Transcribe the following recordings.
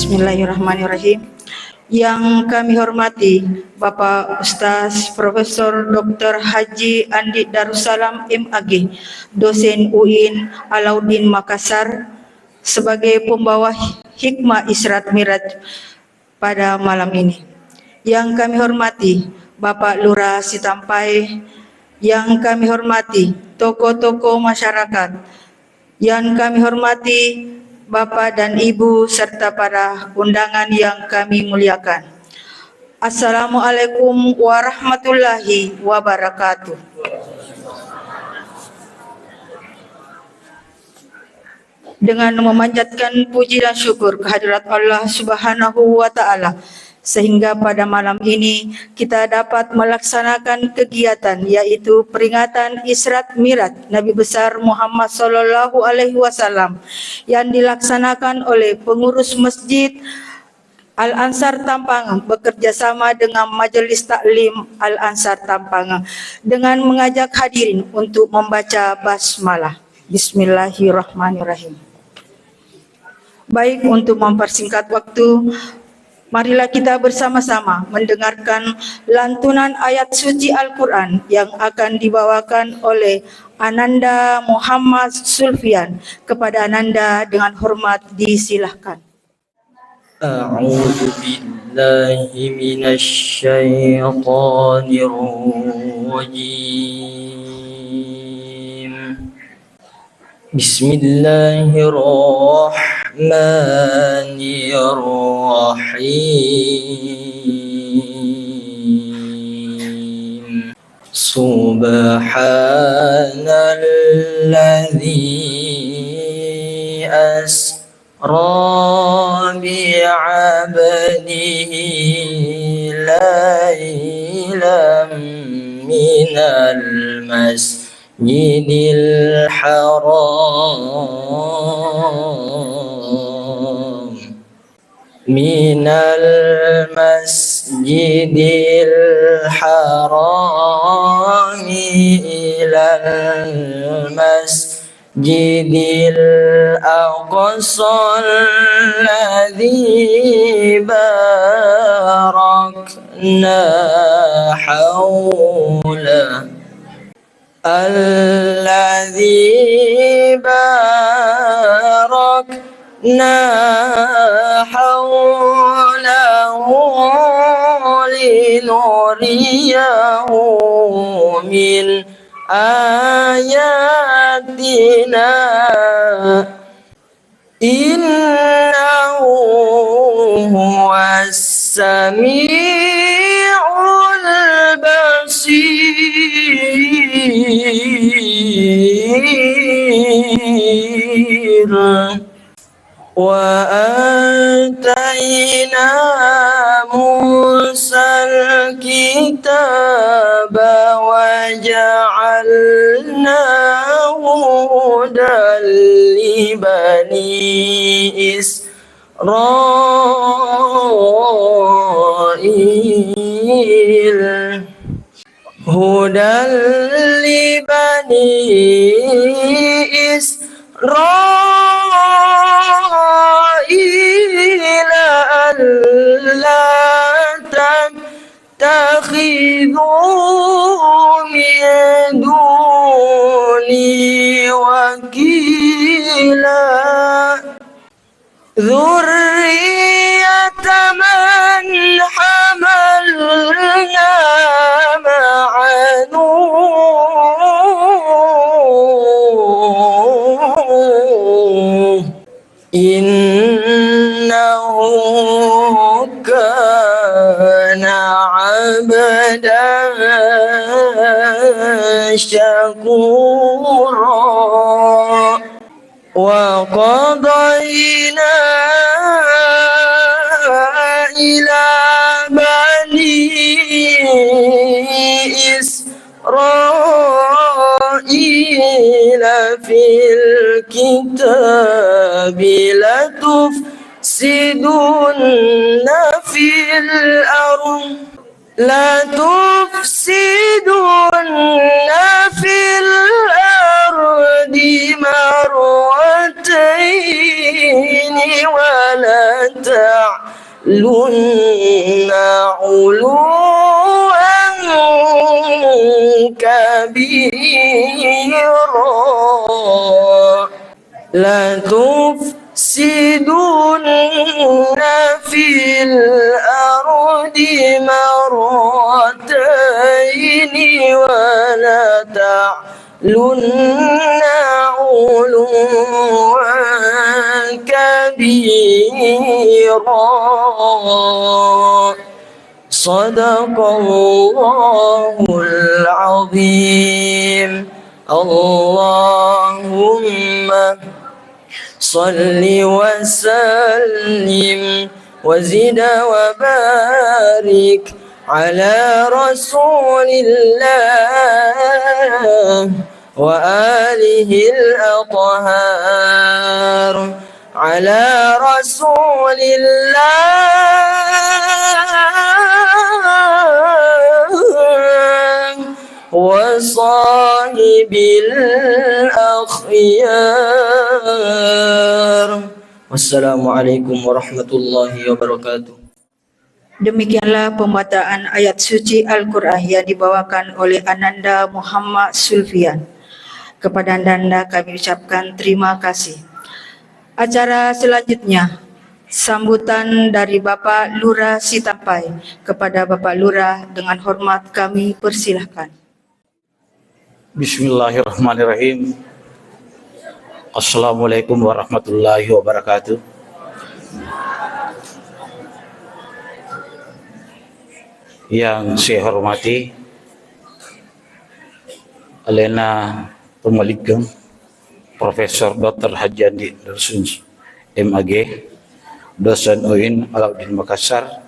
Bismillahirrahmanirrahim. Yang kami hormati Bapak Ustaz Profesor Dr. Haji Andi Darussalam MAG, dosen UIN Alauddin Makassar, sebagai pembawa hikmah Isra Miraj pada malam ini. Yang kami hormati Bapak Lurah Sitampai, yang kami hormati tokoh-tokoh masyarakat, yang kami hormati Bapak dan Ibu serta para undangan yang kami muliakan. Assalamualaikum warahmatullahi wabarakatuh. Dengan memanjatkan puji dan syukur kehadirat Allah Subhanahu wa Ta'ala, sehingga pada malam ini kita dapat melaksanakan kegiatan yaitu peringatan Isra Miraj Nabi besar Muhammad sallallahu alaihi wasallam yang dilaksanakan oleh pengurus Masjid Al-Ansar Tampangan bekerjasama dengan Majelis Taklim Al-Ansar Tampangan dengan mengajak hadirin untuk membaca basmalah. Bismillahirrahmanirrahim. Baik, untuk mempersingkat waktu, marilah kita bersama-sama mendengarkan lantunan ayat suci Al-Quran yang akan dibawakan oleh Ananda Muhammad Sulfian. Kepada Ananda dengan hormat disilahkan. A'udzu billahi minasy syaithanir rajim. Bismillahirrahmanirrahim. Subhanalladzi asra bi'abdihi laylan minal masjidil haram minal masjidil haram ilal masjidil aqsal ladzi barakna hawla alladzi barakna hawlahu linuriyahu min ayatina innahu huwas sami'ul basir. Wa atayna Musal kitaba wa ja'alnahu hudan li bani Israil. Hudan li bani Israil alla tattakhidhu min duni wakila dzurriyyata man hamalna ma'a Nuh innahu kana 'abdan syakura. Wa qadayna ila bani Israila fil kitabi latufsidunna fil ardh latufsidunna fil ardi marratayn ولا تعلن علوا كبيرا لا تفسدن في الأرض مرتين ولا تعلن علوا كبيرا صدق الله العظيم اللهم صل وسلم وزد وبارك على رسول الله وآله الأطهار على رسول الله وصاحب الأخيار wassalamualaikum warahmatullahi wabarakatuh. Demikianlah pembacaan ayat suci Al-Quran yang dibawakan oleh Ananda Muhammad Sulfian. Kepada Ananda kami ucapkan terima kasih. Acara selanjutnya, sambutan dari Bapak Lurah Sitampai. Kepada Bapak Lurah dengan hormat kami persilahkan. Bismillahirrahmanirrahim. Assalamualaikum warahmatullahi wabarakatuh. Yang saya hormati Alena Pemaligeng Profesor Dr. Haji Andi Darsun MAG, dosen UIN Alauddin Makassar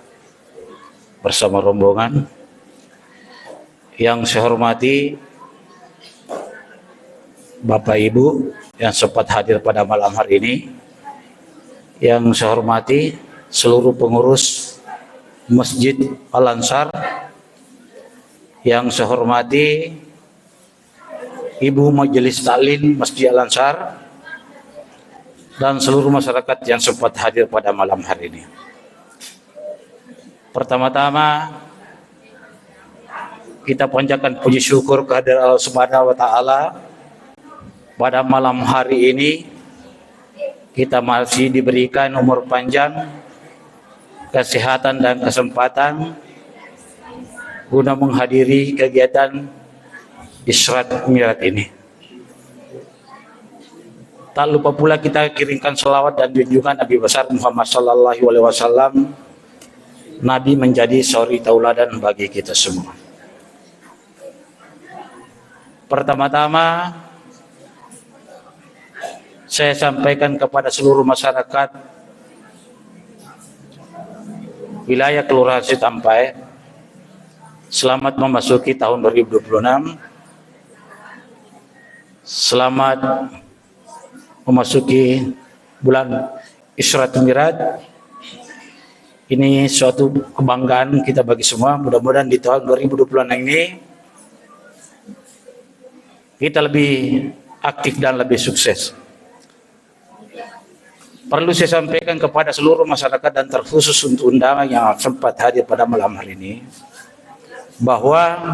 bersama rombongan. Yang saya hormati Bapak Ibu yang sempat hadir pada malam hari ini, yang saya hormati seluruh pengurus Masjid Al-Ansar, yang saya hormati Ibu Majelis Taklim Masjid Al-Ansar, dan seluruh masyarakat yang sempat hadir pada malam hari ini. Pertama-tama kita panjatkan puji syukur kehadirat Allah Subhanahu wa taala. Pada malam hari ini kita masih diberikan umur panjang, kesehatan dan kesempatan guna menghadiri kegiatan Isra Mi'raj ini. Tak lupa pula kita kirimkan selawat dan junjungan Nabi besar Muhammad sallallahu alaihi wasallam. Nabi menjadi suri tauladan bagi kita semua. Pertama-tama saya sampaikan kepada seluruh masyarakat wilayah Kelurahan Sitampai, selamat memasuki tahun 2026. Selamat memasuki bulan Isra Mi'raj. Ini suatu kebanggaan kita bagi semua. Mudah-mudahan di tahun 2026 ini kita lebih aktif dan lebih sukses. Perlu saya sampaikan kepada seluruh masyarakat dan terkhusus untuk undangan yang sempat hadir pada malam hari ini, bahwa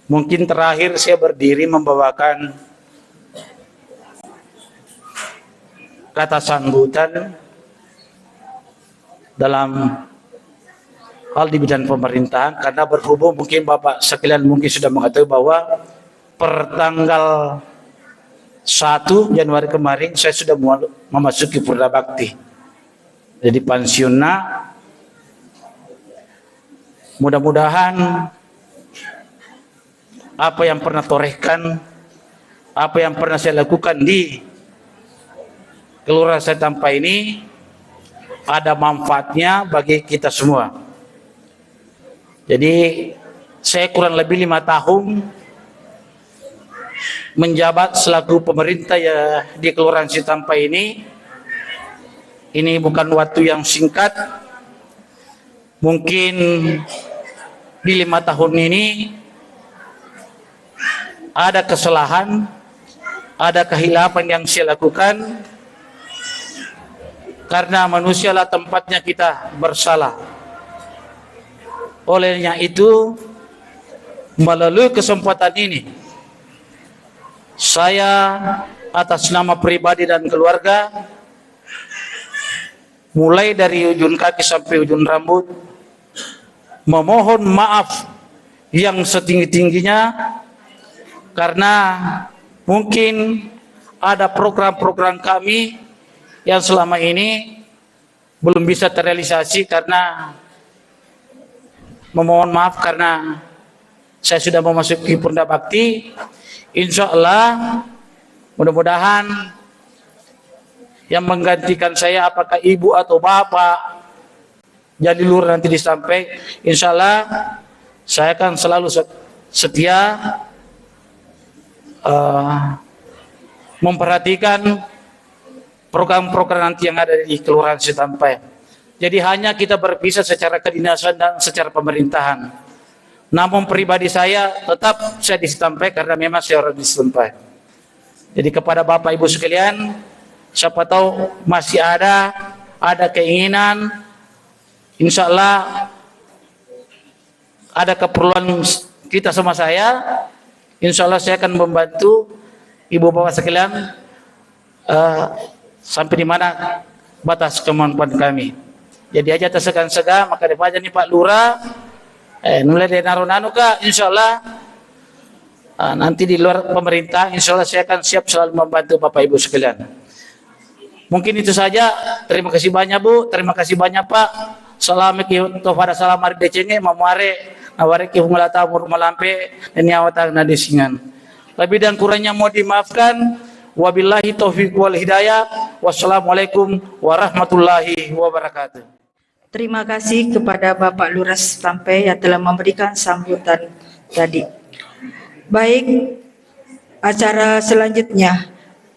mungkin terakhir saya berdiri membawakan kata sambutan dalam hal di bidang pemerintahan, karena berhubung mungkin Bapak sekalian mungkin sudah mengetahui bahwa pertanggal 1 Januari kemarin saya sudah memasuki Purna Bakti. Jadi pensiunna. Mudah-mudahan apa yang pernah torehkan, apa yang pernah saya lakukan di Kelurahan Sitampai ini ada manfaatnya bagi kita semua. Jadi saya kurang lebih 5 tahun menjabat selaku pemerintah ya di Kelurahan Sitampai ini. Ini bukan waktu yang singkat. Mungkin di 5 tahun ini ada kesalahan, ada kehilafan yang saya lakukan, karena manusialah tempatnya kita bersalah. Olehnya itu, melalui kesempatan ini, saya atas nama pribadi dan keluarga, mulai dari ujung kaki sampai ujung rambut, memohon maaf yang setinggi-tingginya karena mungkin ada program-program kami yang selama ini belum bisa terrealisasi, karena memohon maaf karena saya sudah memasuki Purna Bakti. Insya Allah mudah-mudahan yang menggantikan saya, apakah ibu atau bapak jadi lur nanti disampaikan, insya Allah saya akan selalu setia memperhatikan program-program nanti yang ada di Kelurahan Citampai. Jadi hanya kita berpisah secara kedinasan dan secara pemerintahan. Namun pribadi saya tetap saya di Citampai karena memang saya orang di Citampai. Jadi kepada Bapak Ibu sekalian, siapa tahu masih ada keinginan, insya Allah ada keperluan kita sama saya, insya Allah saya akan membantu ibu bapak sekalian sampai di mana batas kemampuan kami. Jadi aja tersegan-segan, maka depan nih Pak Lurah, mulai dari nanu-nanu kak, insya Allah nanti di luar pemerintah, insya Allah saya akan siap selalu membantu Bapak Ibu sekalian. Mungkin itu saja. Terima kasih banyak Bu, terima kasih banyak Pak. Assalamualaikum warahmatullahi wabarakatuh. Mamare naware ki humulata murmalampe dan nyawata nadisingan. Lebih dan kurangnya mau dimaafkan. Wabillahi taufiq wal hidayah. Wassalamualaikum warahmatullahi wabarakatuh. Terima kasih kepada Bapak Lurah Citampai yang telah memberikan sambutan tadi. Baik, acara selanjutnya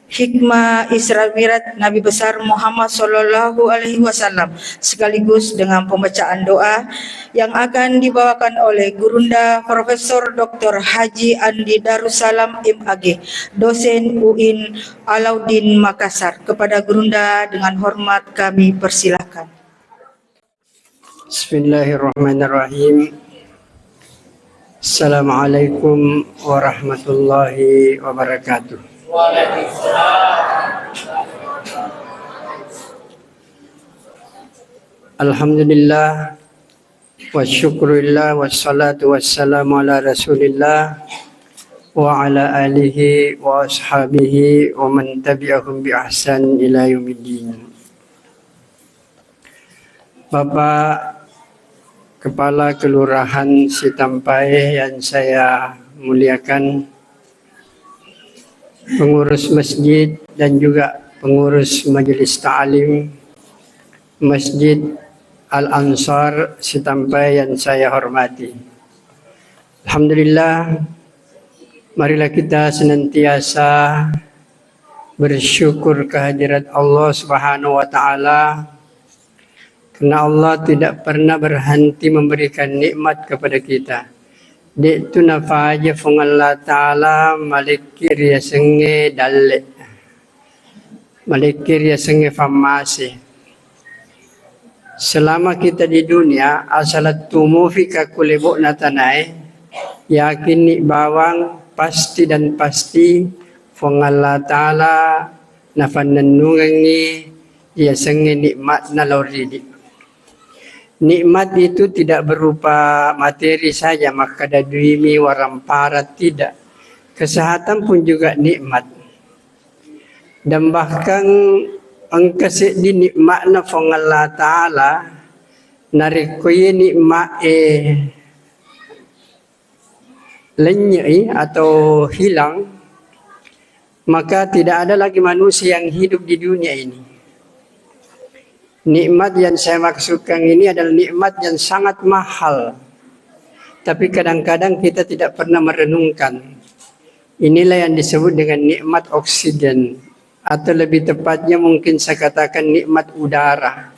hikmah Isra Mi'raj Nabi besar Muhammad Sallallahu Alaihi Wasallam sekaligus dengan pembacaan doa yang akan dibawakan oleh Gurunda Profesor Dr. Haji Andi Darussalam MAG, dosen UIN Alauddin Makassar. Kepada Gurunda dengan hormat kami persilahkan. Bismillahirrahmanirrahim. Assalamualaikum warahmatullahi wabarakatuh. Alhamdulillah wa syukurillah wassalatu wassalamu ala rasulillah wa ala alihi wa ashabihi wa man tabi'ahum bi ahsan ila yaumiddin. Bapak Kepala Kelurahan Citampai yang saya muliakan, pengurus masjid dan juga pengurus majelis ta'lim Masjid Al-Ansar Citampai yang saya hormati. Alhamdulillah, marilah kita senantiasa bersyukur kehadirat Allah Subhanahu wa taala, karena Allah tidak pernah berhenti memberikan nikmat kepada kita. Dek tu nafaja fung Allah Ta'ala malikir ya senge dalle. Malikir ya senge famasi. Selama kita di dunia, asalat tumufi kakulebo natanai, yakin ni bawang pasti dan pasti fung Allah Ta'ala nafananungangi ya senge nikmat na lauridi. Nikmat itu tidak berupa materi saja, maka daduimi warampara, tidak. Kesehatan pun juga nikmat. Dan bahkan angkasih di nikmat na fong Allah Ta'ala narikoy nikmat lenyai atau hilang, maka tidak ada lagi manusia yang hidup di dunia ini. Nikmat yang saya maksudkan ini adalah nikmat yang sangat mahal. Tapi kadang-kadang kita tidak pernah merenungkan. Inilah yang disebut dengan nikmat oksigen. Atau lebih tepatnya mungkin saya katakan nikmat udara.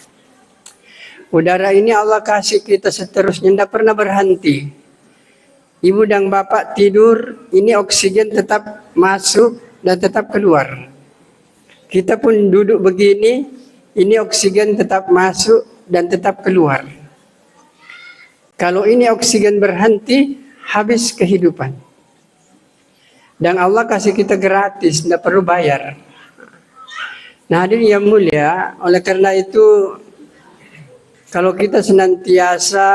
Udara ini Allah kasih kita seterusnya, tidak pernah berhenti. Ibu dan bapak tidur, ini oksigen tetap masuk dan tetap keluar. Kita pun duduk begini, ini oksigen tetap masuk dan tetap keluar. Kalau ini oksigen berhenti, habis kehidupan. Dan Allah kasih kita gratis, tidak perlu bayar. Nah, hadirin yang mulia, oleh karena itu kalau kita senantiasa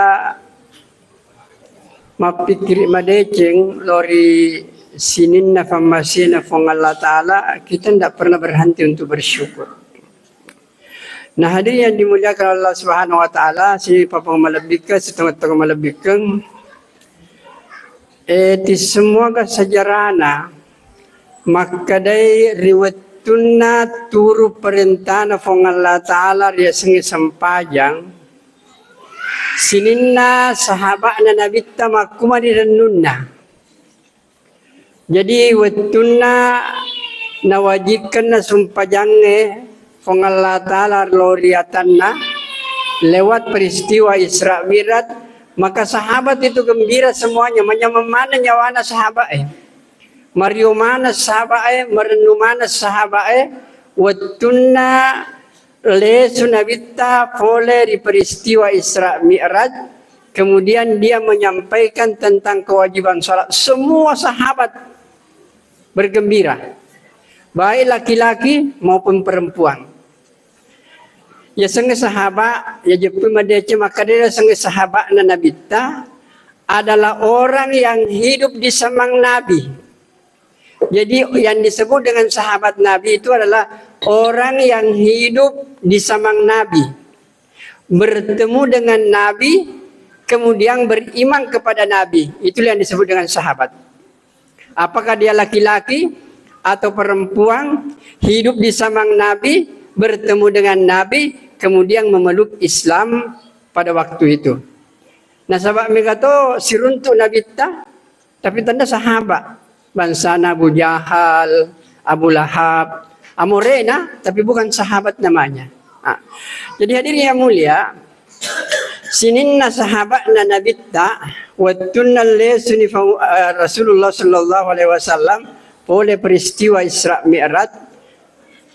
mapikir madeceng lori sinin na famasina fong Allah Ta'ala, kita tidak pernah berhenti untuk bersyukur. Nah, hadirin yang dimuliakan Allah Subhanahu wa Ta'ala, si papa malabika, setengah-tengah malabikang, di semua sejarahna makadai riwatuna turu perintah fong Allah Ta'ala dia sengi sempajang sininna sahabat na nabitta makumari renunna. Jadi watuna nawajibkan na sumpajange fong Allah Ta'ala loriatanna lewat peristiwa Isra Mi'raj, maka sahabat itu gembira semuanya, mana nyawana sahabat Mario mana sahabat merenu mana sahabat watuna le sunabitta pole di peristiwa Isra Mi'raj. Kemudian dia menyampaikan tentang kewajiban salat. Semua sahabat bergembira, baik laki-laki maupun perempuan. Ya sange sahabat, ya jepu madece maka dia sange sahabat na nabitta adalah orang yang hidup di samang Nabi. Jadi yang disebut dengan sahabat Nabi itu adalah orang yang hidup di samang Nabi, bertemu dengan Nabi, kemudian beriman kepada Nabi. Itulah yang disebut dengan sahabat. Apakah dia laki-laki atau perempuan, hidup di samang Nabi, bertemu dengan Nabi, kemudian memeluk Islam pada waktu itu. Nah, sahabat mereka siruntuk Nabi tapi tanda sahabat. Bangsa Abu Jahal, Abu Lahab, Amorena, tapi bukan sahabat namanya. Jadi hadirin yang mulia, sininna sahabat na nabitta wattunna lesuni Rasulullah sallallahu alaihi wasallam oleh peristiwa Isra Mi'raj.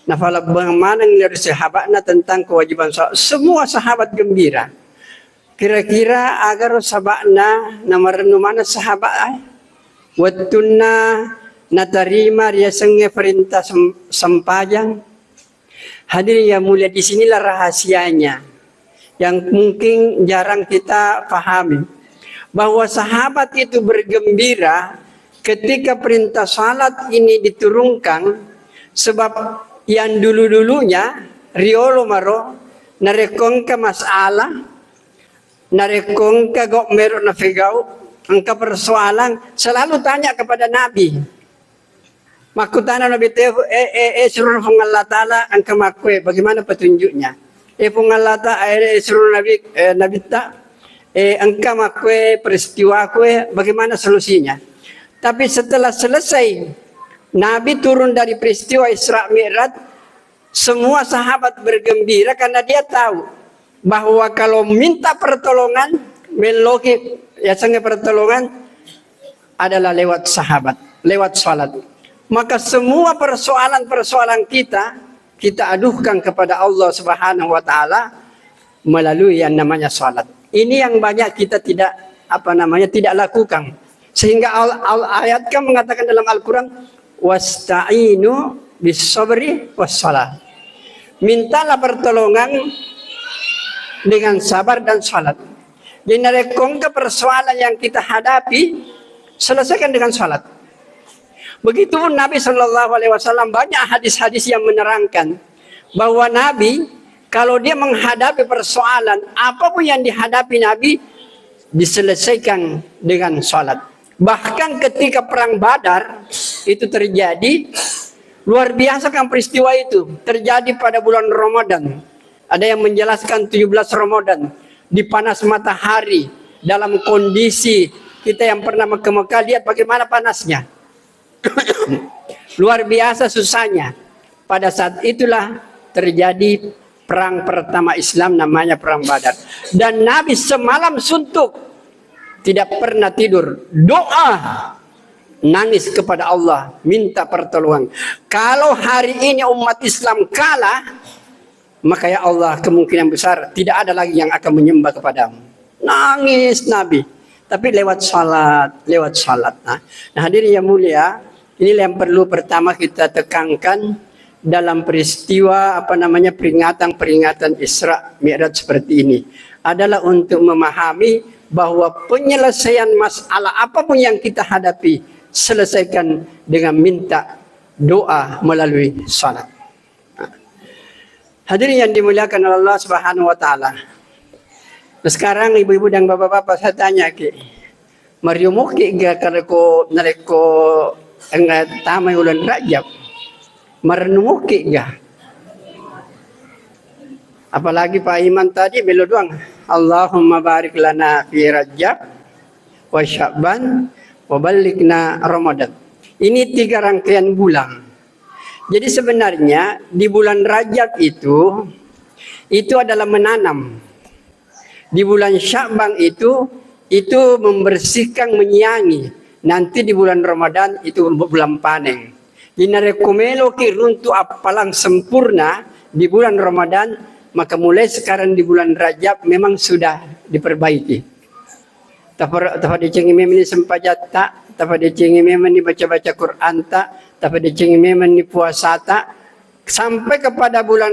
Nafala bagaimana dari sahabatnya tentang kewajiban salat. Semua sahabat gembira. Kira-kira agar sahabatnya nomor mana sahabat wattunna natarima dia senge perintah sempajang. Hadirin yang mulia, disinilah rahasianya yang mungkin jarang kita pahami, bahwa sahabat itu bergembira ketika perintah salat ini diturunkan, sebab yang dulu-dulunya riolo maro narekongka masalah, narekongka gok mero na figau, angka persoalan selalu tanya kepada Nabi. Makutana Nabi tefu suruh Allah Ta'ala angka makwe, bagaimana petunjuknya? Allah Ta'ala suruh Nabi ta angka makwe peristiwa kue, bagaimana solusinya? Tapi setelah selesai Nabi turun dari peristiwa Isra Mi'raj, semua sahabat bergembira karena dia tahu bahwa kalau minta pertolongan, meloki ya sangat pertolongan adalah lewat sahabat, lewat salat. Maka semua persoalan-persoalan kita aduhkan kepada Allah Subhanahu wa Ta'ala melalui yang namanya salat. Ini yang banyak kita tidak tidak lakukan. Sehingga ayat kan mengatakan dalam Al-Qur'an wasta'inu bis-sabri was-shalah. Mintalah pertolongan dengan sabar dan salat. Jadi narekongka persoalan yang kita hadapi, selesaikan dengan salat. Begitu Nabi Shallallahu Alaihi Wasallam, banyak hadis-hadis yang menerangkan bahwa Nabi kalau dia menghadapi persoalan apapun yang dihadapi Nabi diselesaikan dengan salat. Bahkan ketika perang Badar itu terjadi, luar biasa kan peristiwa itu terjadi pada bulan Ramadan. Ada yang menjelaskan 17 Ramadan di panas matahari, dalam kondisi kita yang pernah ke Mekah lihat bagaimana panasnya. Luar biasa susahnya. Pada saat itulah terjadi perang pertama Islam, namanya perang Badar. Dan Nabi semalam suntuk, tidak pernah tidur, doa, nangis kepada Allah, minta pertolongan. Kalau hari ini umat Islam kalah, maka ya Allah kemungkinan besar tidak ada lagi yang akan menyembah kepadamu. Nangis Nabi, tapi lewat salat. Nah hadirin yang mulia, inilah yang perlu pertama kita tekankan dalam peristiwa peringatan Isra Mi'raj seperti ini, adalah untuk memahami bahwa penyelesaian masalah apapun yang kita hadapi selesaikan dengan minta doa melalui salat. Hadirin yang dimuliakan oleh Allah Subhanahu wa taala. Nah, sekarang ibu-ibu dan bapak-bapak saya tanya ke Mario Moki ga kalau nareko tamay ulan Rajab. Marnumoki ga. Apalagi Pak Iman tadi belo doang. Allahumma barik lana fi Rajab wa Sya'ban wa balighna Ramadan. Ini 3 rangkaian bulan. Jadi sebenarnya di bulan Rajab itu adalah menanam. Di bulan Sya'ban itu membersihkan, menyiangi. Nanti di bulan Ramadan itu bulan panen. Dinarekomelo ki runtu apalang sempurna di bulan Ramadan, maka mulai sekarang di bulan Rajab memang sudah diperbaiki. Tafad cengi memang sempajata, tafad cengi memang baca-baca Quran tafad cengi memang puasa sampai kepada bulan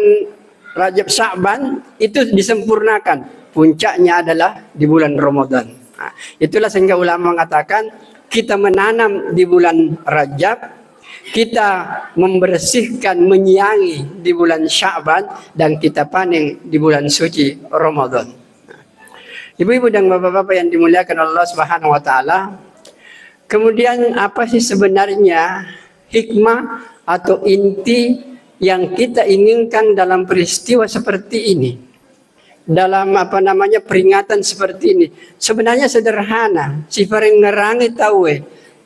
Rajab Sya'ban itu disempurnakan. Puncaknya adalah di bulan Ramadan. Nah, itulah sehingga ulama mengatakan kita menanam di bulan Rajab, kita membersihkan, menyiangi di bulan Sya'ban, dan kita panen di bulan suci Ramadan. Ibu-ibu dan bapak-bapak yang dimuliakan Allah Subhanahu wa taala, kemudian apa sih sebenarnya hikmah atau inti yang kita inginkan dalam peristiwa seperti ini? Dalam peringatan seperti ini sebenarnya sederhana. Si paring ngerangi tahu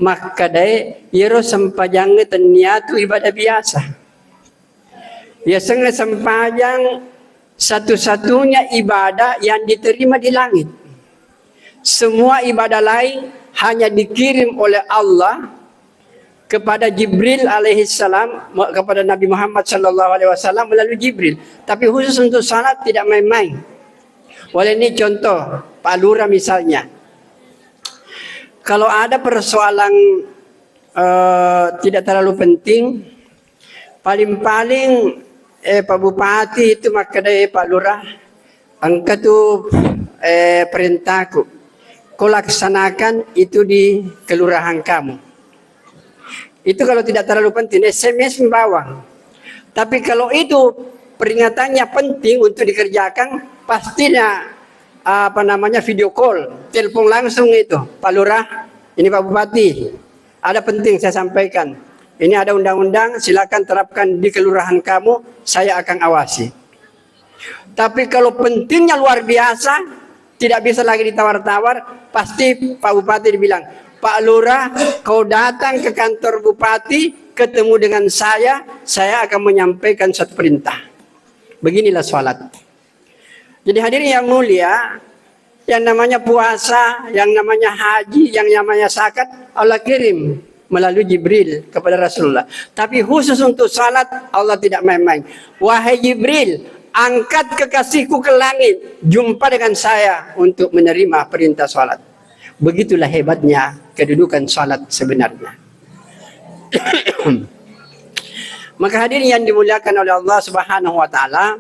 maka dai yero sempajang niatu ibadah biasa. Ya sengaja sempajang satu-satunya ibadah yang diterima di langit. Semua ibadah lain hanya dikirim oleh Allah kepada Jibril alaihissalam, kepada Nabi Muhammad sallallahu alaihi wasallam melalui Jibril. Tapi khusus untuk salat tidak main-main. Oleh ini contoh Pak Lurah misalnya, kalau ada persoalan tidak terlalu penting, paling-paling Pak Bupati itu maka dari Pak Lurah, angka tu perintahku, kau laksanakan itu di kelurahan kamu. Itu kalau tidak terlalu penting, SMS membawa. Tapi kalau itu peringatannya penting untuk dikerjakan, pastinya video call, telepon langsung itu, Pak Lurah, ini Pak Bupati, ada penting saya sampaikan. Ini ada undang-undang, silakan terapkan di kelurahan kamu, saya akan awasi. Tapi kalau pentingnya luar biasa, tidak bisa lagi ditawar-tawar, pasti Pak Bupati dibilang, Pak Lurah, kau datang ke kantor Bupati, ketemu dengan saya akan menyampaikan satu perintah. Beginilah sholat. Jadi hadirin yang mulia, yang namanya puasa, yang namanya haji, yang namanya zakat, Allah kirim melalui Jibril kepada Rasulullah. Tapi khusus untuk salat, Allah tidak main-main. Wahai Jibril, angkat kekasihku ke langit, jumpa dengan saya untuk menerima perintah salat. Begitulah hebatnya kedudukan salat sebenarnya. Maka hadirin yang dimuliakan oleh Allah Subhanahu wa taala,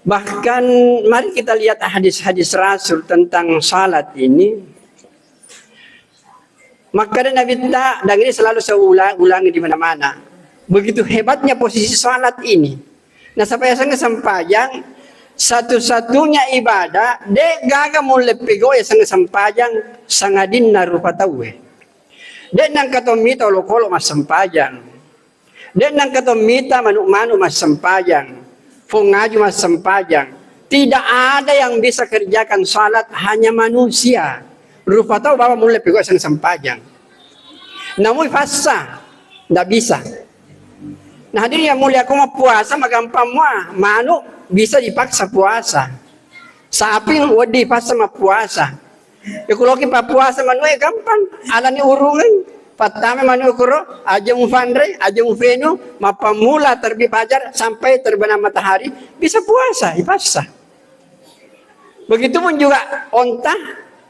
bahkan mari kita lihat hadis-hadis Rasul tentang salat ini. Maka Nabi dan ini selalu saya ulangi di mana-mana. Begitu hebatnya posisi salat ini. Nah, sampai saya sempajang satu-satunya ibadah de gaga mulai pego ya sempajang sangadin narupa tawe. De nang katomita lokolo mas sempajang. De nang katomita manu-manu mas sempajang. Fungaju mas sempajang. Tidak ada yang bisa kerjakan salat, hanya manusia. Rupa tahu bahwa mulai pego sang sempajang. Namun fasa tidak bisa. Nah hadirin yang mulia, aku mau puasa magampang mah manu bisa dipaksa puasa. Sapi wadi paksa mah puasa. Ya kalau kita puasa manu gampang, alani urungan Pertama manukuro, ajung fandre, ajung venu, mapamula terbit fajar sampai terbenam matahari, bisa puasa, ipasa. Begitupun juga onta,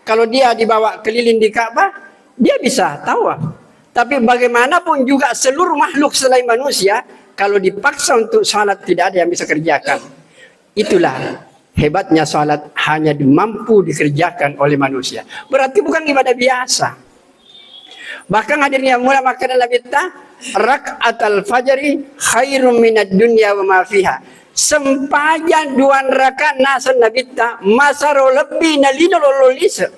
kalau dia dibawa keliling di Ka'bah, dia bisa tawaf. Tapi bagaimanapun juga seluruh makhluk selain manusia, kalau dipaksa untuk salat tidak ada yang bisa kerjakan. Itulah hebatnya salat, hanya mampu dikerjakan oleh manusia. Berarti bukan ibadah biasa. Bahkan hadirnya mulai makanan Nabi ta rakaatul fajri khairum minad dunya wa ma fiha. Sempajan 2 rakaat nasan Nabi ta masaro lebih nalino lolisa.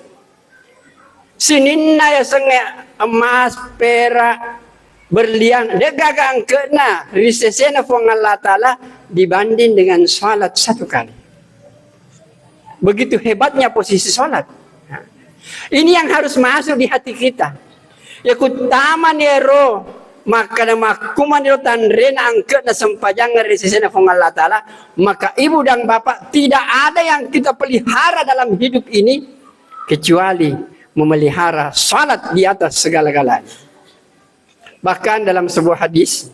Sininna ya senge emas, perak, berlian, dia gagang kena risesena fong Allah Ta'ala dibanding dengan salat 1 kali. Begitu hebatnya posisi salat. Ini yang harus masuk di hati kita. Ya kutama nero maka na makuman nero tanren angke na sempajangan risesena fong Allah Ta'ala, maka ibu dan bapak tidak ada yang kita pelihara dalam hidup ini kecuali memelihara salat di atas segala-galanya. Bahkan dalam sebuah hadis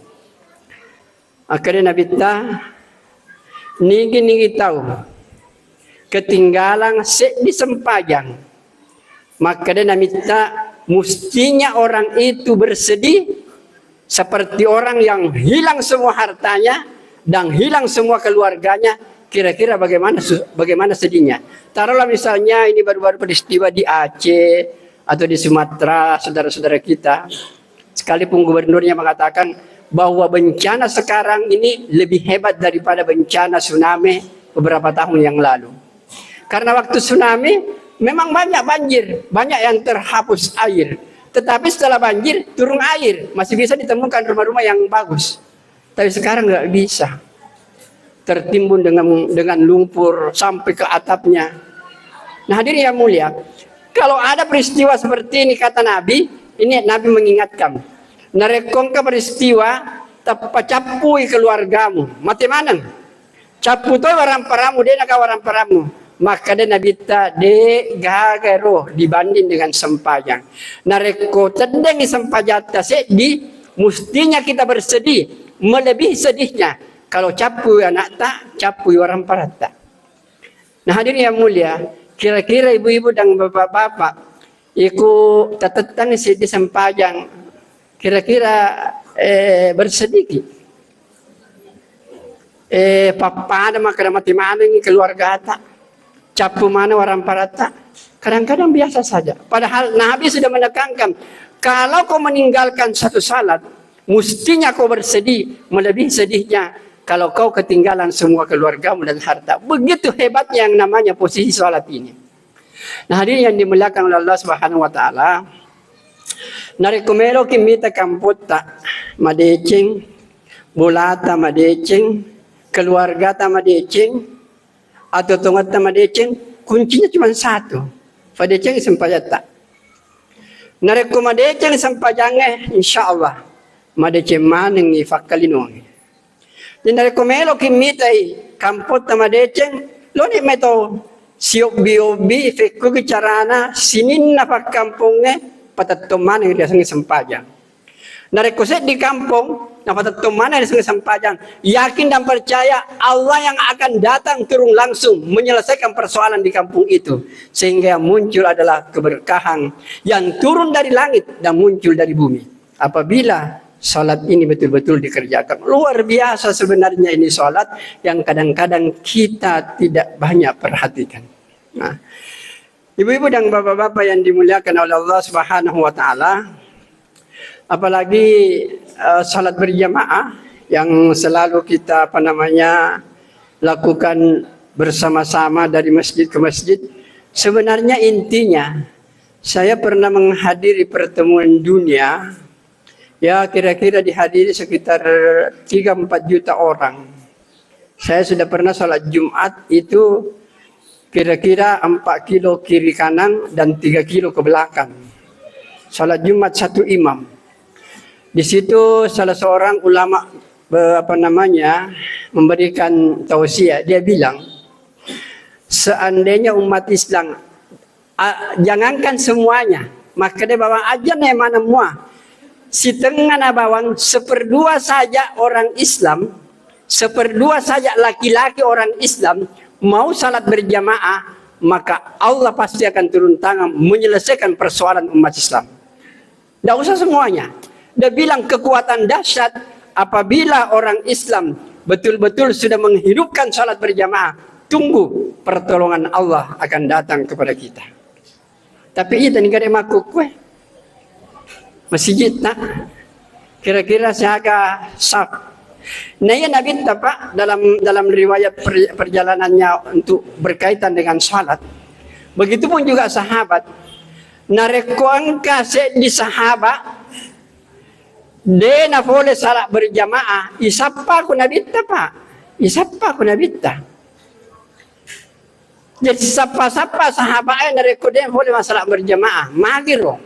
akhirnya Nabi ta nigi tahu ketinggalan di sempajang, maka dia Nabi ta mestinya orang itu bersedih seperti orang yang hilang semua hartanya dan hilang semua keluarganya. Kira-kira bagaimana sedihnya? Taruhlah misalnya ini baru-baru peristiwa di Aceh atau di Sumatera, saudara-saudara kita. Sekalipun gubernurnya mengatakan bahwa bencana sekarang ini lebih hebat daripada bencana tsunami beberapa tahun yang lalu. Karena waktu tsunami memang banyak banjir, banyak yang terhapus air. Tetapi setelah banjir, turun air. Masih bisa ditemukan rumah-rumah yang bagus. Tapi sekarang nggak bisa. Tertimbun dengan lumpur sampai ke atapnya. Nah hadirin yang mulia, kalau ada peristiwa seperti ini kata Nabi, ini Nabi mengingatkan. Narekongka peristiwa, tapacapui keluargamu. Mati mana? Capu toy warang paramu, dia nak warang paramu. Maka dia Nabi ta de gagero dibanding dengan sempajang. Nareko tedengi sempajata di mestinya kita bersedih melebihi sedihnya kalau capu anak tak capu orang parata. Nah hadirin yang mulia, kira-kira ibu-ibu dan bapak-bapak ikut tatetan di sempajang kira-kira bersedih. Papa ada maka mati mana keluarga tak. Capu mana orang parata, kadang-kadang biasa saja. Padahal Nabi sudah menekankan, kalau kau meninggalkan satu salat, mestinya kau bersedih, melebihi sedihnya kalau kau ketinggalan semua keluargamu dan harta. Begitu hebatnya yang namanya posisi salat ini. Nah hadirin yang dimuliakan oleh Allah Subhanahu Wa Taala, narikumero kimita kamputta madecing, bulata madecing, keluarga ta madecing, atau tongat nama deceng, kuncinya cuma satu. Fadeceng sempajata. Nareku madeceng sempajangnya, insya Allah. Madeceng maneng ifakalinong. Jadi nareku melo kimitai kampot nama deceng, lo ni meto siok biobi feku kecarana sinin napak kampungnya patato maneng dia sengi sempajang. Nareku set di kampung. Nah, pada mana yang sempajang, yakin dan percaya Allah yang akan datang turun langsung menyelesaikan persoalan di kampung itu, sehingga yang muncul adalah keberkahan yang turun dari langit dan muncul dari bumi. Apabila salat ini betul-betul dikerjakan, luar biasa sebenarnya ini salat yang kadang-kadang kita tidak banyak perhatikan. Nah, ibu-ibu dan bapak-bapak yang dimuliakan oleh Allah Subhanahu Wa Taala, apalagi salat berjamaah yang selalu kita lakukan bersama-sama dari masjid ke masjid. Sebenarnya intinya saya pernah menghadiri pertemuan dunia, ya kira-kira dihadiri sekitar 3-4 juta orang. Saya sudah pernah salat Jumat itu kira-kira 4 kilo kiri kanan dan 3 kilo ke belakang. Salat Jumat 1 imam. Di situ salah seorang ulama memberikan tausiah. Dia bilang, seandainya umat Islam jangankan semuanya, maka dia bawa aja nih mana semua. si tengah na bawang seperdua saja orang Islam, seperdua saja laki-laki orang Islam mau salat berjamaah, maka Allah pasti akan turun tangan menyelesaikan persoalan umat Islam. Tidak usah semuanya. Dia bilang kekuatan dahsyat apabila orang Islam betul-betul sudah menghidupkan salat berjamaah. Tunggu pertolongan Allah akan datang kepada kita. Tapi itu ni kada makuk kue. Masjid nak. Kira-kira saya agak saf. Nah ya Nabi Pak dalam riwayat perjalanannya untuk berkaitan dengan salat. Begitupun juga sahabat. Narekoan kasih di sahabat. Dia na boleh salat berjamaah. Isapa ku Nabi Pak. Isapa ku Nabi Ta. Jadi siapa-siapa sahabat yang narekoan boleh salat berjamaah. Magiro.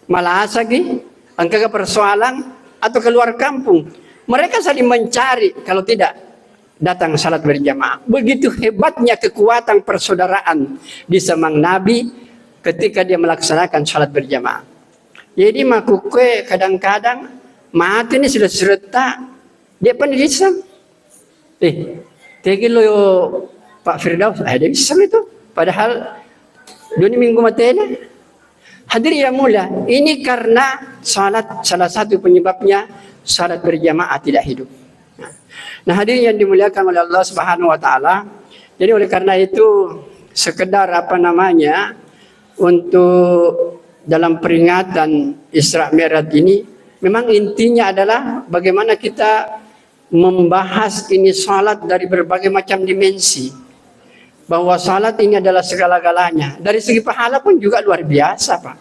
Malah lagi. Angka persoalan atau keluar kampung. Mereka saling mencari kalau tidak datang salat berjamaah. Begitu hebatnya kekuatan persaudaraan di zaman Nabi ketika dia melaksanakan salat berjamaah. Jadi makukwe kadang-kadang mati ini sudah serta dia pun Islam. Tegi lo Pak Firdaus, ada Islam itu. Padahal 2 minggu mati ini. Hadir yang mulia, ini karena salat salah satu penyebabnya salat berjamaah tidak hidup. Nah, hadirin yang dimuliakan oleh Allah Subhanahu wa taala. Jadi oleh karena itu sekedar untuk dalam peringatan Isra Mi'raj ini memang intinya adalah bagaimana kita membahas ini salat dari berbagai macam dimensi. Bahwa salat ini adalah segala-galanya. Dari segi pahala pun juga luar biasa, Pak.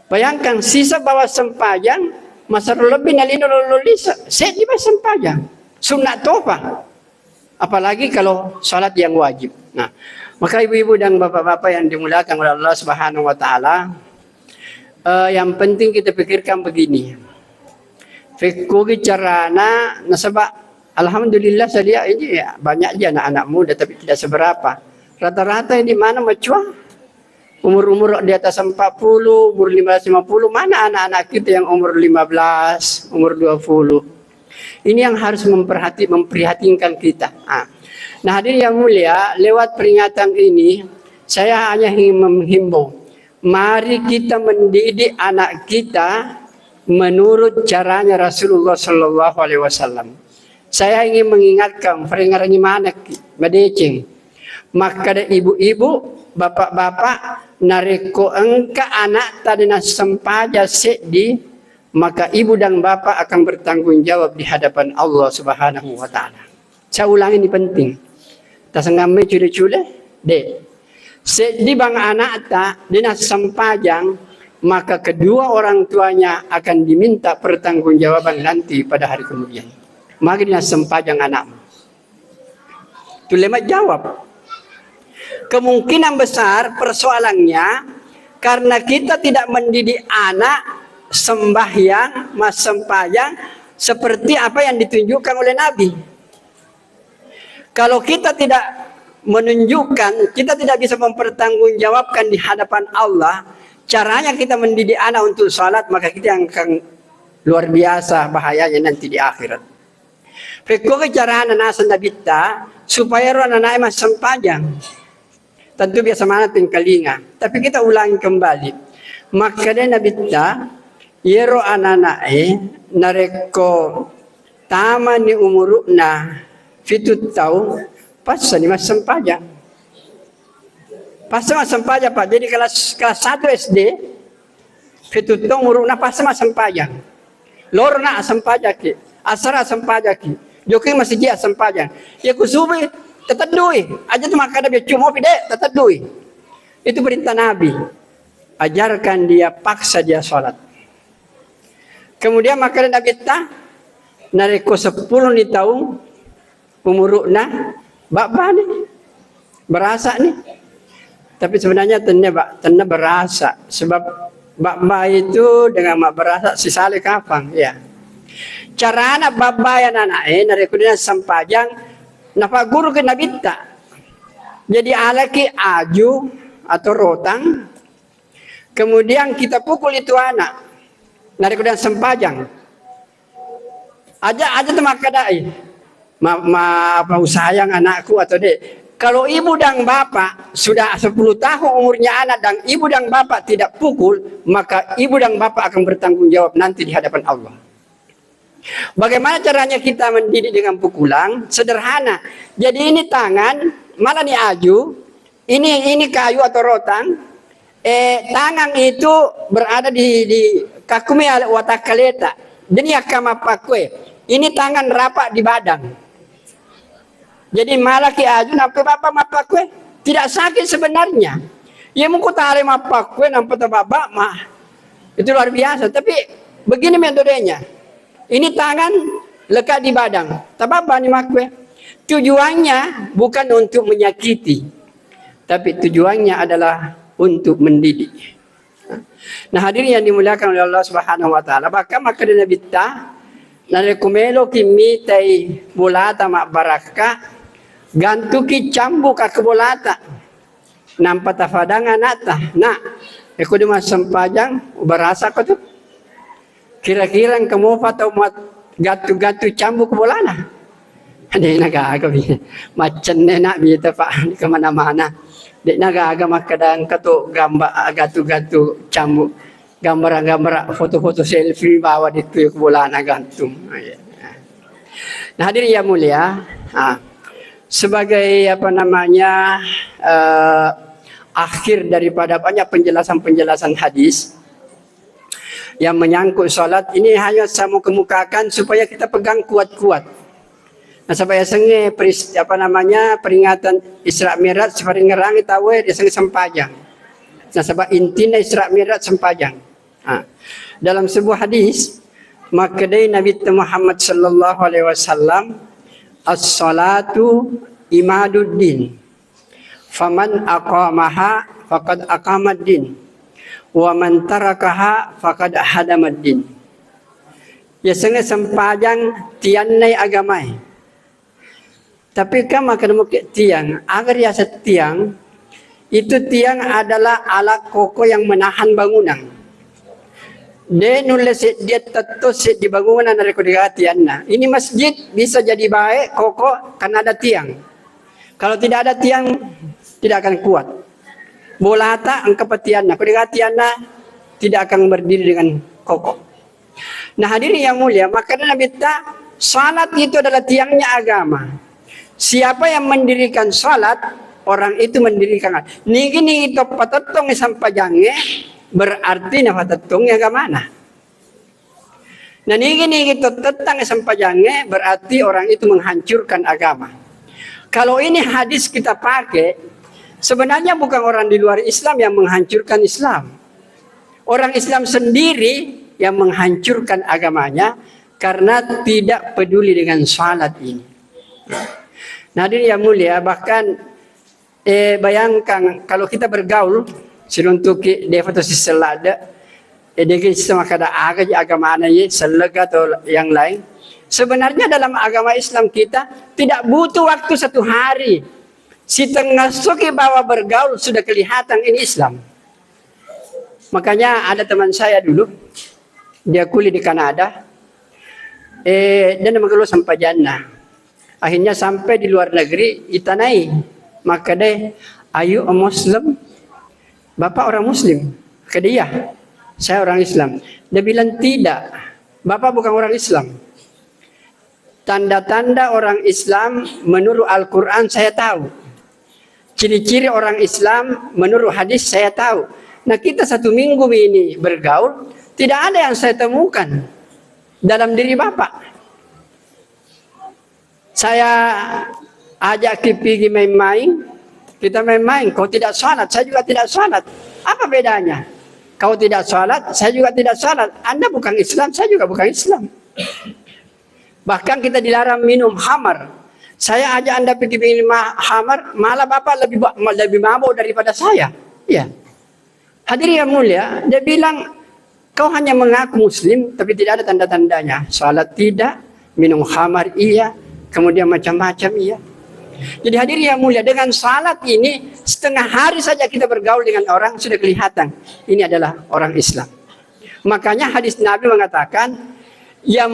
Bayangkan sisa bawah sempayang masa lebih nalino lolisa set di bawah sempayang sunat topa, apalagi kalau salat yang wajib. Nah, maka ibu-ibu dan bapak-bapak yang dimuliakan oleh Allah Subhanahu wa taala, yang penting kita pikirkan begini. Fikuri carana nasabak alhamdulillah saya ini ya, banyak aja anak-anak muda tapi tidak seberapa. Rata-rata yang di mana macua umur-umur di atas 40, umur 15-50, mana anak-anak kita yang umur 15, umur 20. Ini yang harus memprihatinkan kita. Nah, hadirin yang mulia, lewat peringatan ini saya hanya ingin menghimbau, mari kita mendidik anak kita menurut caranya Rasulullah Sallallahu Alaihi Wasallam. Saya ingin mengingatkan, peringatan mana madecing, maka ada ibu-ibu, bapak-bapak, nareko engka anak tadi sempaja sedih, maka ibu dan bapak akan bertanggung jawab di hadapan Allah Subhanahu wa taala. Saya ulang ini penting. Tak sengamai cule-cule, dek. Sedih bang anak tak dinas sempajang, maka kedua orang tuanya akan diminta pertanggungjawaban nanti pada hari kemudian. Maka dinas sempajang anakmu. Itu lemat jawab. Kemungkinan besar persoalannya karena kita tidak mendidik anak sembahyang, mas sempayang seperti apa yang ditunjukkan oleh Nabi. Kalau kita tidak menunjukkan, kita tidak bisa mempertanggungjawabkan di hadapan Allah caranya kita mendidik anak untuk salat, maka kita akan luar biasa bahayanya nanti di akhirat. Pekok cara anak sendabita supaya roh anak mas sempayang. Tentu biasa mana tingkalinga. Tapi kita ulangi kembali. Maka dia nabita, yero anak nareko tama ni umurukna fitut tau pas ni mas sempajang. Pas mas sempajang Pak. Jadi kelas 1 SD fitut tau umurukna pas mas sempajang. Lorna sempajang ki, asara sempajang ki. Joki masih dia sempajang. Ya kusubi tetadui aja tu maka dia cuma pide tetadui. Itu perintah Nabi. Ajarkan dia, paksa dia sholat. Kemudian maka Nabi ta nareko 10 ni tahun umurukna bakba ni berasa ni. Tapi sebenarnya tanda berasa sebab bakba itu dengan mak berasa si sale kapan ya. Cara anak babayan anak nareko dia sampajang napa guru ke Nabi ta. Jadi alaki aju atau rotang. Kemudian kita pukul itu anak. Nari kudang sempajang. Aja temak kadai. Apa usahayang anakku atau dek. Kalau ibu dan bapak sudah 10 tahun umurnya anak dan ibu dan bapak tidak pukul, maka ibu dan bapak akan bertanggung jawab nanti di hadapan Allah. Bagaimana caranya kita mendidik dengan pukulan? Sederhana. Jadi ini tangan, malah nih aju, ini kayu atau rotan. Tangan itu berada di kakumi watakaleta. Jadi akama pakwe. Ini tangan rapat di badan. Jadi malah ki aju nampak bapak mapakwe tidak sakit sebenarnya. Ya mungkin tarik mapakwe nampak bapak mah itu luar biasa. Tapi begini metodenya. Ini tangan lekat di badan. Tababa ni makwe. Tujuannya bukan untuk menyakiti, tapi tujuannya adalah untuk mendidik. Nah hadirin yang dimuliakan oleh Allah Subhanahu Wa Taala. Bahkan maka Nabi ta nare kumelo kimitai bolata mak baraka. Gantuki cambu ka kebolata nampak tafadangan nata nah aku di mas sempajang berasa kau tuh kira-kira kamu atau mat gatu cambu kebolana ada naga macam nenak biasa pak kemana-mana dek naga makadang katu gambar gatu cambu gambar foto-foto selfie bawa di tu kebolana gantung. Nah hadirin yang mulia, sebagai akhir daripada banyak penjelasan hadis yang menyangkut salat ini hanya saya mau kemukakan supaya kita pegang kuat-kuat. Nah supaya senge peringatan Isra Mi'raj seperti ngerangi tawe dia senge sempajang. Nah sebab intinya Isra Mi'raj sempajang. Dalam sebuah hadis makadai Nabi Muhammad sallallahu alaihi wasallam as-salatu imaduddin faman aqamaha faqad aqamaddin wa man tarakaha faqad hadamaddin. Ya sangat sempajang tiannai agamai. Tapi kama kena tiang agar ya setiang itu tiang adalah alat kokoh yang menahan bangunan. Dia nulis dia tetus di bangunan dari kedekatiannya. Ini masjid bisa jadi baik kokoh karena ada tiang. Kalau tidak ada tiang tidak akan kuat. Bolata angkepetiannya, kedekatiannya tidak akan berdiri dengan kokoh. Nah hadirin yang mulia, maka Nabi ta salat itu adalah tiangnya agama. Siapa yang mendirikan salat, orang itu mendirikan. Niki itu patatong sampai jange. Berarti nafatatungnya ke mana? Nah ini kita tentang sempajangnya berarti orang itu menghancurkan agama. Kalau ini hadis kita pakai, sebenarnya bukan orang di luar Islam yang menghancurkan Islam. Orang Islam sendiri yang menghancurkan agamanya karena tidak peduli dengan salat ini. Nah hadirin yang mulia, bahkan bayangkan kalau kita bergaul sinuntuki defato si selada edegi sama kada agama anai selega atau yang lain. Sebenarnya dalam agama Islam kita tidak butuh waktu 1 hari. Si tengah suki bawa bergaul sudah kelihatan ini Islam. Makanya ada teman saya dulu, dia kuliah di Kanada, dan mengeluh sampai jannah. Akhirnya sampai di luar negeri itanai, maka deh ayu Muslim. Bapak orang Muslim, ke dia, saya orang Islam. Dia bilang tidak, Bapak bukan orang Islam. Tanda-tanda orang Islam menurut Al-Quran saya tahu. Ciri-ciri orang Islam menurut hadis saya tahu. Nah kita 1 minggu ini bergaul, tidak ada yang saya temukan dalam diri Bapak. Saya ajak pergi main-main. Kita main-main, kau tidak salat, saya juga tidak salat. Apa bedanya? Kau tidak salat, saya juga tidak salat. Anda bukan Islam, saya juga bukan Islam. Bahkan kita dilarang minum khamar. Saya ajak Anda pergi minum khamar, malah Bapak lebih mabuk daripada saya. Ya. Hadirin yang mulia, dia bilang, kau hanya mengaku Muslim, tapi tidak ada tanda-tandanya. Salat tidak, minum khamar iya, kemudian macam-macam iya. Jadi hadirin yang mulia, dengan salat ini 1/2 hari saja kita bergaul dengan orang sudah kelihatan ini adalah orang Islam. Makanya hadis Nabi mengatakan yang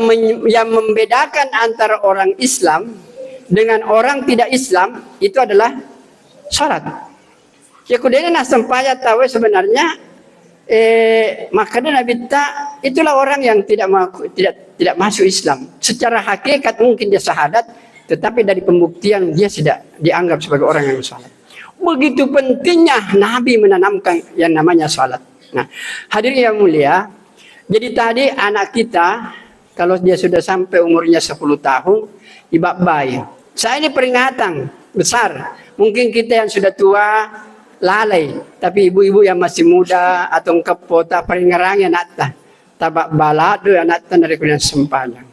membedakan antara orang Islam dengan orang tidak Islam itu adalah salat. Ya kemudian sampaya tahu sebenarnya makanya Nabi itulah orang yang tidak masuk Islam. Secara hakikat mungkin dia syahadat, tetapi dari pembuktian dia tidak dianggap sebagai orang yang salat. Begitu pentingnya Nabi menanamkan yang namanya salat. Nah, hadirin yang mulia, jadi tadi anak kita kalau dia sudah sampai umurnya 10 tahun, ibak bayi. Saya ini peringatan besar. Mungkin kita yang sudah tua lalai, tapi ibu-ibu yang masih muda atau kepota peringarannya anak tabak balado anak dari kuliah sembahyang.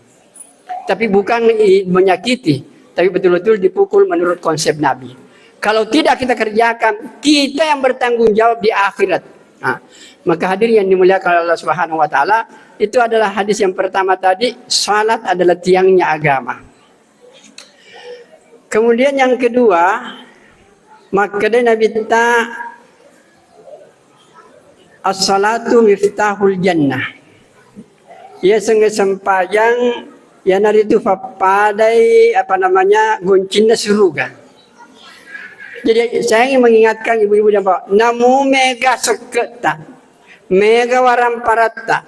Tapi bukan menyakiti, tapi betul-betul dipukul menurut konsep Nabi. Kalau tidak kita kerjakan, kita yang bertanggung jawab di akhirat. Nah, maka hadirin yang dimuliakan Allah Subhanahu wa taala, itu adalah hadis yang pertama tadi, salat adalah tiangnya agama. Kemudian yang kedua, maka Nabi as-salatu miftahul jannah. Ia sembahyang ya nari itu padai guncinnya surga. Jadi saya ingin mengingatkan ibu-ibu dan bapak, namu mega seketa, mega waramparatta,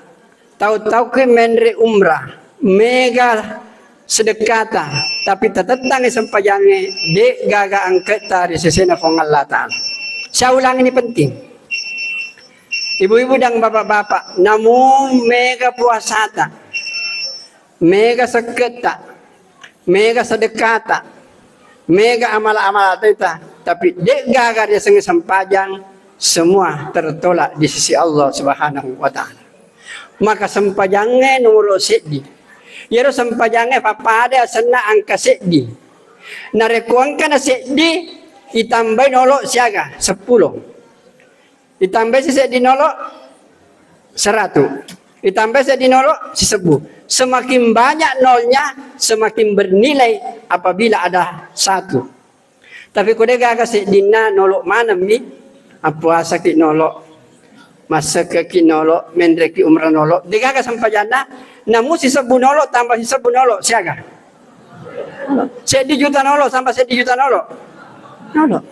tahu-tahu ke menre umrah, mega sedekata, tapi tetang sempajange de gaga angketa di sesena kong Allah Ta'ala. Saya ulang ini penting. Ibu-ibu dan bapak-bapak, namu mega puasata, mega seketa, mega sedekata, mega amal-amal kita. Tapi dek gagal dia sengaja sempajang, semua tertolak di sisi Allah Subhanahu wa taala. Maka sempajangnya nomor sedih. Yero sempajangnya papada sena angka sedih. Narekuangkan sedih ditambah nolok siaga 10. Ditambah sedih nolok 100. Ditambah sedih nolok 1000. Semakin banyak nolnya, semakin bernilai apabila ada 1. Tapi kode gaga sedina nolok mana mi? Puasa ki nolok, masa ki nolok, mendreki umrah nolok. Dia gaga sampai jana, namun si 10 nolok tambah si 10 nolok siaga. 1 juta nolok sampai 1 juta nolok. Nolok.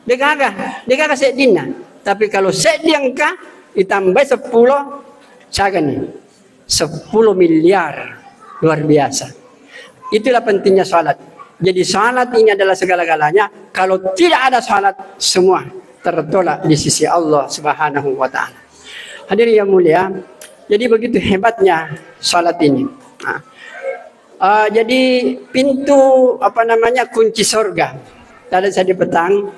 Dia gaga sedina. Tapi kalau sediangka ditambah 10 siaga nih. 10 miliar, luar biasa. Itulah pentingnya salat. Jadi salat ini adalah segala-galanya. Kalau tidak ada salat, semua tertolak di sisi Allah Subhanahu wa taala. Hadirin yang mulia, jadi begitu hebatnya salat ini. Jadi pintu kunci surga. Tadi saya di petang,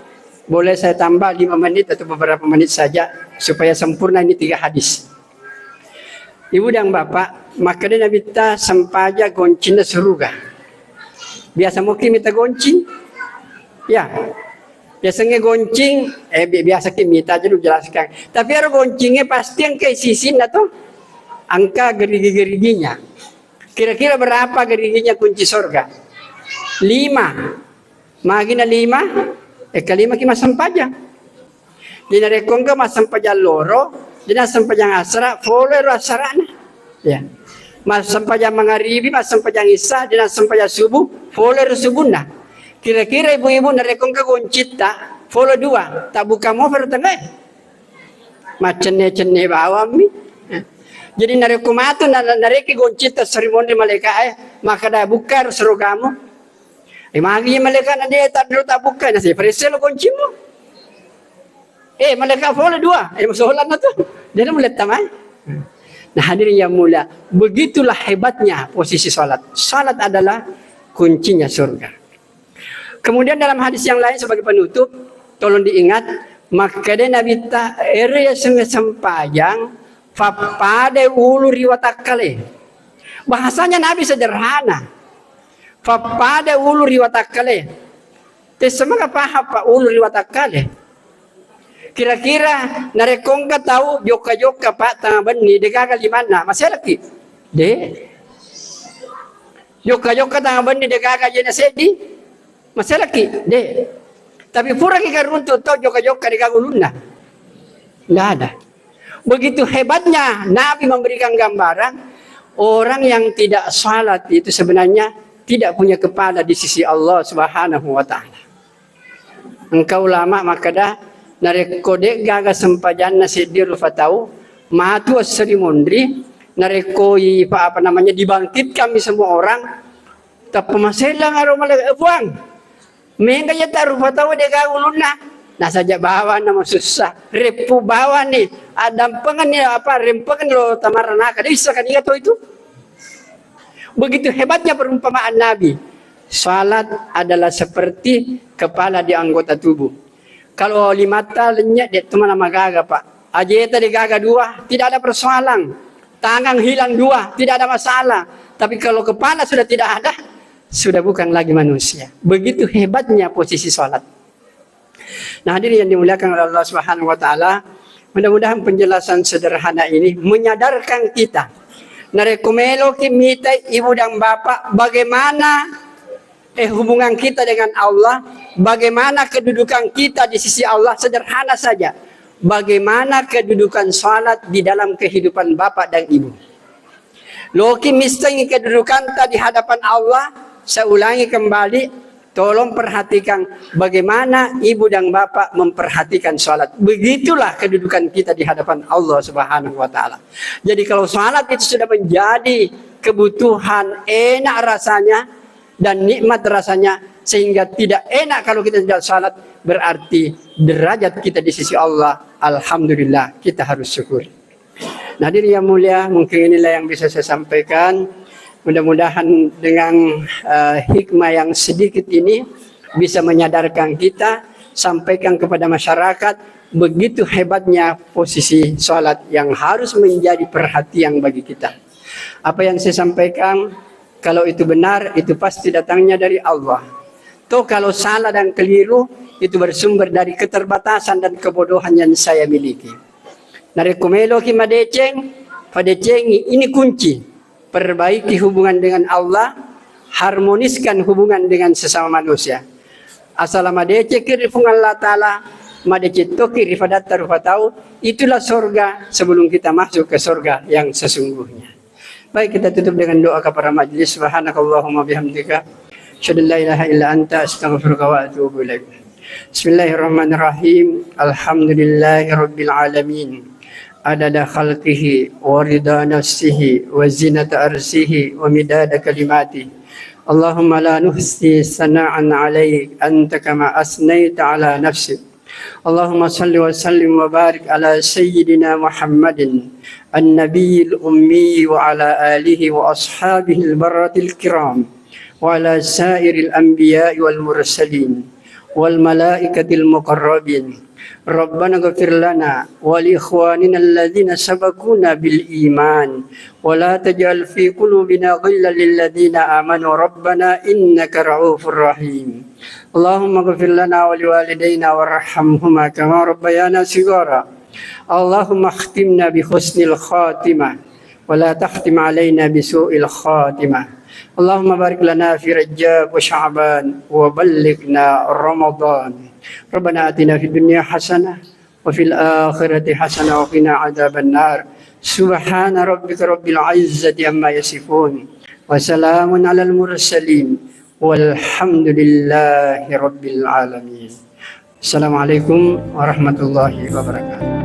boleh saya tambah 5 menit atau beberapa menit saja supaya sempurna ini 3 hadis. Ibu dan bapak, maka Nabi kita sempaja goncina surga. Biasa mungkin minta goncing, ya. Biasanya goncing, biasa kita aja dulu jelaskan. Tapi ada goncingnya pasti yang kayak sisin atau angka gerigi-geriginya. Kira-kira berapa geriginya kunci surga? 5. Magina 5, kelima kita sempajang. Dina rekongka mas sempajang loro, dina sempajang asra, follow asrana. Ya. Mas sempajang mangaribi, mas sempajang isya, dina sempajang subuh, follow subuhna. Kira-kira ibu-ibu narekong ka goncita, follow 2, tak buka mo pero tengah. Macene-cene bawam mi. Jadi narekong mato nareki goncita seremoni maleka maka dah buka surgamu. Magi maleka na dia tak dulu tak buka nasi preselo kunci mo. Maleka follow 2, masolan na to. Dia mulai tamai. Nah hadirin yang mulia, begitulah hebatnya posisi salat. Salat adalah kuncinya surga. Kemudian dalam hadis yang lain sebagai penutup, tolong diingat, maka Nabi ta ere sempajang fapade ulu riwatakale. Bahasanya Nabi sederhana. Fapade ulu riwatakale. Tesema paham pa ulu riwatakale. Kira-kira narekong ka tahu joka-joka pak tengah beni dekagal di mana? Masih lagi? Joka-joka tengah beni dekagal jena sedi? Masih lagi? Tapi pura kita runtuh tahu joka-joka dekagal luna. Enggak ada. Begitu hebatnya Nabi memberikan gambaran, orang yang tidak salat itu sebenarnya tidak punya kepala di sisi Allah Subhanahu wa taala. Engkau lama maka dah narekode gaga sempajanna sidir fatau matu asri mondri narekoi apa namanya dibangkit kami semua orang tapi maselang aro malag buang menga ya taru fatau de gauluna nah saja bawa nama susah repu bawa nih ada pengen ya apa rempengan lo tamarana kada bisa kan itu begitu hebatnya perumpamaan Nabi. Salat adalah seperti kepala di anggota tubuh. Kalau limata lenyap dia cuma nama gaga pak. Aja tadi gaga dua tidak ada persoalan. Tangan hilang dua tidak ada masalah. Tapi kalau kepala sudah tidak ada, sudah bukan lagi manusia. Begitu hebatnya posisi salat. Nah hadirin yang dimuliakan oleh Allah Subhanahu Wa Taala, mudah-mudahan penjelasan sederhana ini menyadarkan kita. Narekumelo kimita ibu dan bapak bagaimana hubungan kita dengan Allah, bagaimana kedudukan kita di sisi Allah, sederhana saja. Bagaimana kedudukan salat di dalam kehidupan bapak dan ibu. Loki mistengi kedudukan di hadapan Allah, saya ulangi kembali, tolong perhatikan bagaimana ibu dan bapak memperhatikan salat. Begitulah kedudukan kita di hadapan Allah Subhanahu wa taala. Jadi kalau salat itu sudah menjadi kebutuhan enak rasanya, dan nikmat rasanya sehingga tidak enak kalau kita tidak salat, berarti derajat kita di sisi Allah alhamdulillah kita harus syukur. Nah hadirin yang mulia, mungkin inilah yang bisa saya sampaikan. Mudah-mudahan dengan hikmah yang sedikit ini bisa menyadarkan kita, sampaikan kepada masyarakat begitu hebatnya posisi salat yang harus menjadi perhatian bagi kita. Apa yang saya sampaikan, kalau itu benar, itu pasti datangnya dari Allah. Toh kalau salah dan keliru, itu bersumber dari keterbatasan dan kebodohan yang saya miliki. Narekumelo ki madeceng, padeceng ini kunci. Perbaiki hubungan dengan Allah, harmoniskan hubungan dengan sesama manusia. Asal madece kirifungan Allah Ta'ala, madece toki rifadatta rufatau, itulah surga sebelum kita masuk ke surga yang sesungguhnya. Baik, kita tutup dengan doa kepada majlis. Subhanakallahumma bihamdika asyhadu an la ilaha illa anta astaghfiruka wa atubu ilaik. Bismillahirrahmanirrahim. Alhamdulillahirabbil alamin. Adada khalqihi wa rida nafsihi wa zinata arsihi wa midada kalimatihi. Allahumma la nuhsi sana'an 'alaik anta kama asnaita 'ala nafsik. Allahumma salli wa sallim wa barik ala sayyidina Muhammadin النبي الأمي وعلى آله وأصحابه البرة الكرام وعلى سائر الأنبياء والمرسلين والملائكة المقربين ربنا اغفر لنا ولإخواننا الذين سبقونا بالإيمان ولا تجعل في قلوبنا غلا للذين آمنوا ربنا إنك رؤوف رحيم اللهم اغفر لنا ولوالدينا وارحمهما كما ربيانا صغارا اللهم اختمنا بحسن الخاتمة ولا تختم علينا بسوء الخاتمة اللهم بارك لنا في رجاب وشعبان وبلغنا رمضان ربنا آتنا في الدنيا حسنة وفي الآخرة حسنة وقنا عذاب النار سبحان ربك رب العزة عما يصفون وسلام على المرسلين والحمد لله رب العالمين. Assalamualaikum warahmatullahi wabarakatuh.